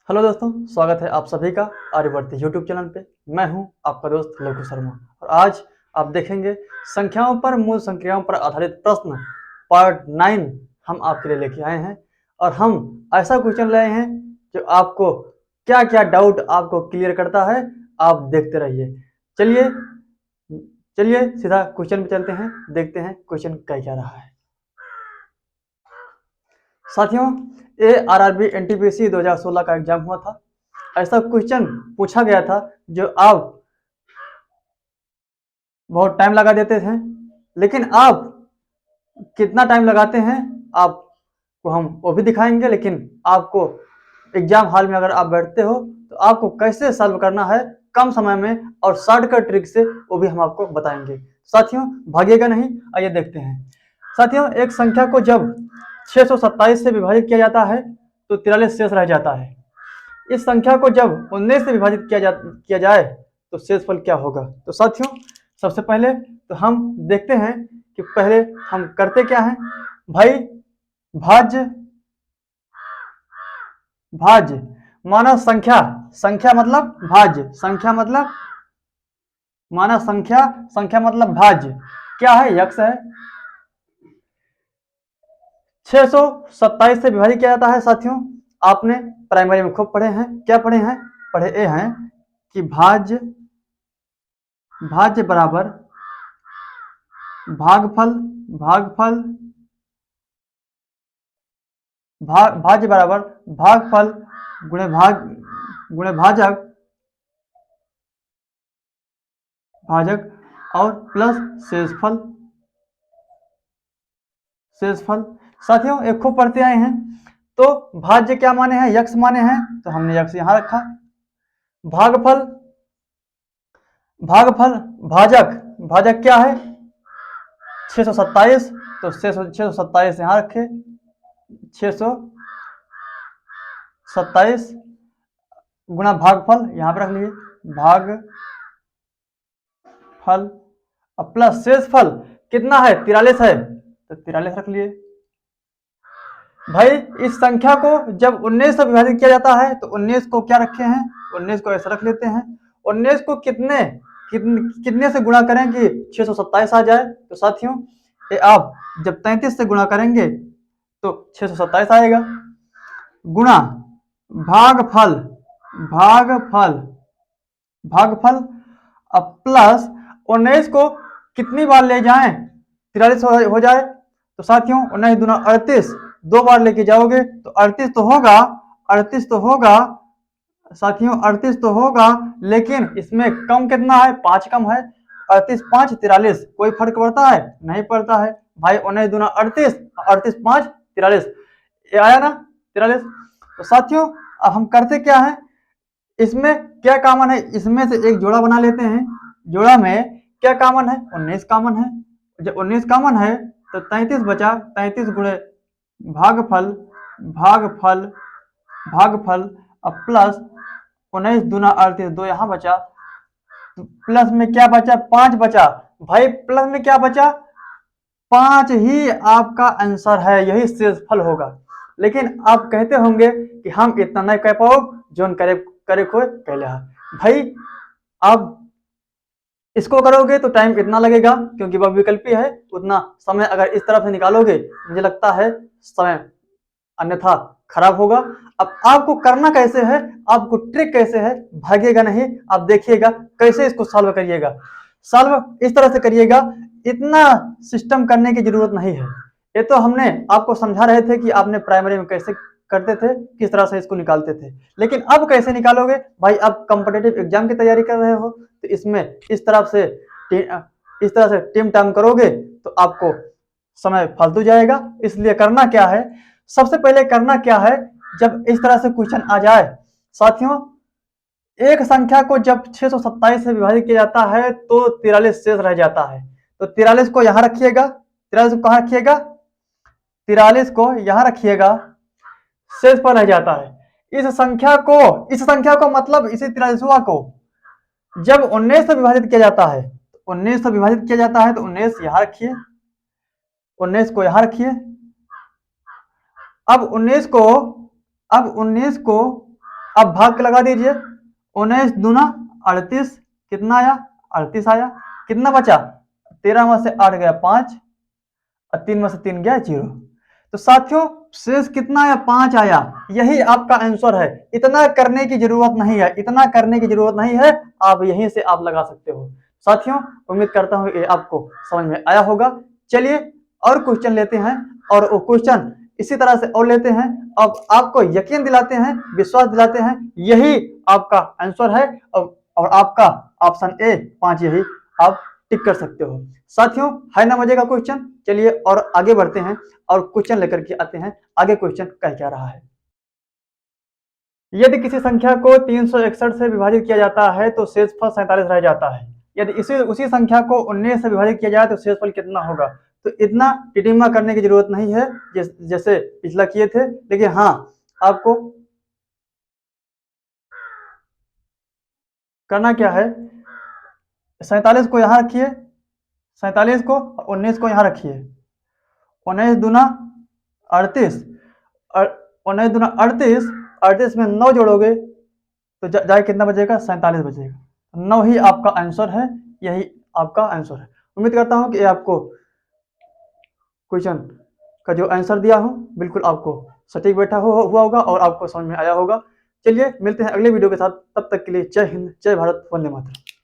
Hello दोस्तों, स्वागत है आप सभी का आर्यवर्ती यूट्यूब चैनल पे। मैं हूं आपका दोस्त लघु शर्मा और आज आप देखेंगे संख्याओं पर मूल संख्याओं पर आधारित प्रश्न पार्ट 9 हम आपके लिए लेके आए हैं। और हम ऐसा क्वेश्चन लाए हैं जो आपको क्या क्या डाउट आपको क्लियर करता है। आप देखते रहिए। चलिए चलिए सीधा क्वेश्चन पे चलते हैं, देखते हैं क्वेश्चन क्या रहा है। साथियों, ARRB NTPC 2016 का एग्जाम हुआ था। ऐसा क्वेश्चन पूछा गया था जो आप बहुत टाइम लगा देते थे, लेकिन आप कितना टाइम लगाते हैं आपको हम वो भी दिखाएंगे। लेकिन आपको एग्जाम हॉल में अगर आप बैठते हो तो आपको कैसे सॉल्व करना है कम समय में और शॉर्टकट ट्रिक से, वो भी हम आपको बताएंगे। साथियों, भागिएगा नहीं, आइए देखते हैं। साथियों, एक संख्या को जब 627 से विभाजित किया जाता है तो 43 शेष रह जाता है। इस संख्या को जब 19 से विभाजित किया जाए तो शेषफल क्या होगा। तो साथियों, सबसे पहले तो हम देखते हैं कि पहले हम करते क्या हैं। भाई, भाज्य भाज्य माना संख्या, संख्या मतलब भाज्य, संख्या मतलब माना संख्या, संख्या मतलब भाज्य। क्या है? यक्स है। 627 से विभाजित किया जाता है। साथियों, आपने प्राइमरी में खूब पढ़े हैं। क्या पढ़े हैं? पढ़े ए हैं कि भाज्य भाज्य बराबर भागफल, भागफल भाज्य बराबर भागफल गुणे भाजक, भाजक और प्लस शेषफल, शेषफल। साथियों, एक खूब पढ़ते आए हैं। तो भाज्य क्या माने हैं? यक्स माने हैं, तो हमने यक्स यहां रखा। भागफल, भागफल भाजक, भाजक क्या है? 627, तो 627 यहां रखे। 627 गुणा भागफल यहां पर रख लिए, भाग फल और प्लस शेषफल कितना है? 43 है, तो 43 रख लिए। भाई, इस संख्या को जब 19 से विभाजित किया जाता है तो 19 को क्या रखे हैं? 19 को ऐसा रख लेते हैं। 19 को कितने से गुणा करें कि 627 आ जाए? तो साथियों, ये आप जब 33 से गुणा करेंगे तो 627 आएगा। गुणा भागफल, भागफल भागफल अब प्लस 19 को कितनी बार ले जाएं 43 हो जाए? तो साथियों, 19 दूना 38, 2 बार लेके जाओगे तो 38 तो होगा, 38 तो होगा। साथियों, 38 तो होगा, लेकिन इसमें कम कितना है? 5 कम है। 38 5 43, कोई फर्क पड़ता है? नहीं पड़ता है। भाई, 19 दूना 38, 38 5 43, ये आया ना 43। तो साथियों, अब हम करते क्या है, इसमें क्या कॉमन है? इसमें से एक जोड़ा बना लेते हैं। जोड़ा में क्या कॉमन है? 19 कॉमन है। जब 19 कॉमन है तो 33 बचा। 33 गुणे भागफल, भागफल भागफल अब प्लस 19 दूना 38, 2 यहां बचा, तो प्लस में क्या बचा? 5 बचा। भाई, प्लस में क्या बचा? 5 ही आपका आंसर है, यही शेषफल होगा। लेकिन आप कहते होंगे कि हम इतना नहीं कह पाओ, जोन करे करे खोए कहले। भाई, आप इसको करोगे तो टाइम इतना लगेगा, क्योंकि वह विकल्पी है। उतना समय अगर इस तरफ से निकालोगे, मुझे लगता है समय अन्यथा खराब होगा। अब आपको करना कैसे है, आपको ट्रिक कैसे है, भागिएगा नहीं, आप देखिएगा कैसे इसको सॉल्व करिएगा। सॉल्व इस तरह से करिएगा, इतना सिस्टम करने की जरूरत नहीं है। ये तो हमने आपको समझा रहे थे कि आपने प्राइमरी में कैसे करते थे, किस तरह से इसको निकालते थे। लेकिन अब कैसे निकालोगे? भाई, अब कॉम्पिटिटिव एग्जाम की तैयारी कर रहे हो तो इसमें इस तरह से टीम टाइम करोगे तो आपको समय फालतू जाएगा। इसलिए करना क्या है, सबसे पहले करना क्या है, जब इस तरह से क्वेश्चन आ जाए, साथियों, एक संख्या को जब 627 से विभाजित किया जाता है तो 43 शेष रह जाता है। तो 43 को यहां रखिएगा। 43 को कहां रखिएगा? 43 को यहां रखिएगा, शेष पर रह जाता है। इस संख्या को मतलब इसी 43वां को जब 19 से विभाजित किया जाता है, 19 से विभाजित किया जाता है तो 19 यहां रखिए, 19 को यहां रखिए। अब 19 को अब भाग के लगा दीजिए, 19 दूना 38, कितना आया 38 आया, कितना बचा 13 में से 8 गया 5 और 3 में से 3 गया 0। तो साथियों शेष कितना आया 5 आया, यही आपका आंसर है। इतना करने की जरूरत नहीं है, इतना करने की जरूरत नहीं है, आप यहीं से आप लगा सकते हो। साथियों उम्मीद करता हूं ये आपको समझ में आया होगा। चलिए और क्वेश्चन लेते हैं, और वो क्वेश्चन इसी तरह से और लेते हैं। अब आपको यकीन दिलाते हैं, विश्वास दिलाते हैं, यही आपका आंसर है और आपका ऑप्शन ए 5 यही आप टिक कर सकते हो। साथियों है ना मजे का क्वेश्चन। चलिए और आगे बढ़ते हैं और क्वेश्चन लेकर के आते हैं। आगे क्वेश्चन कह क्या रहा है, यदि किसी संख्या को 361 से विभाजित किया जाता है तो शेषफल 47 रह जाता है। यदि उसी संख्या को 19 से विभाजित किया जाए तो शेषफल कितना होगा। तो इतना टिटिम्मा करने की जरूरत नहीं है जैसे पिछला किए थे, लेकिन हाँ आपको करना क्या है, 47 को यहाँ रखिए, 47 को 19 को यहाँ रखिए, 19 दूना 38, 19 दूना 38, 38 में 9 जोड़ोगे तो जाए कितना बचेगा 47 बचेगा। 9 ही आपका आंसर है, यही आपका आंसर है। उम्मीद करता हूँ कि आपको क्वेश्चन का जो आंसर दिया हूँ बिल्कुल आपको सटीक बैठा हुआ होगा और आपको समझ में आया होगा। चलिए मिलते हैं अगले वीडियो के साथ, तब तक के लिए जय हिंद, जय भारत, वंदे मातरम।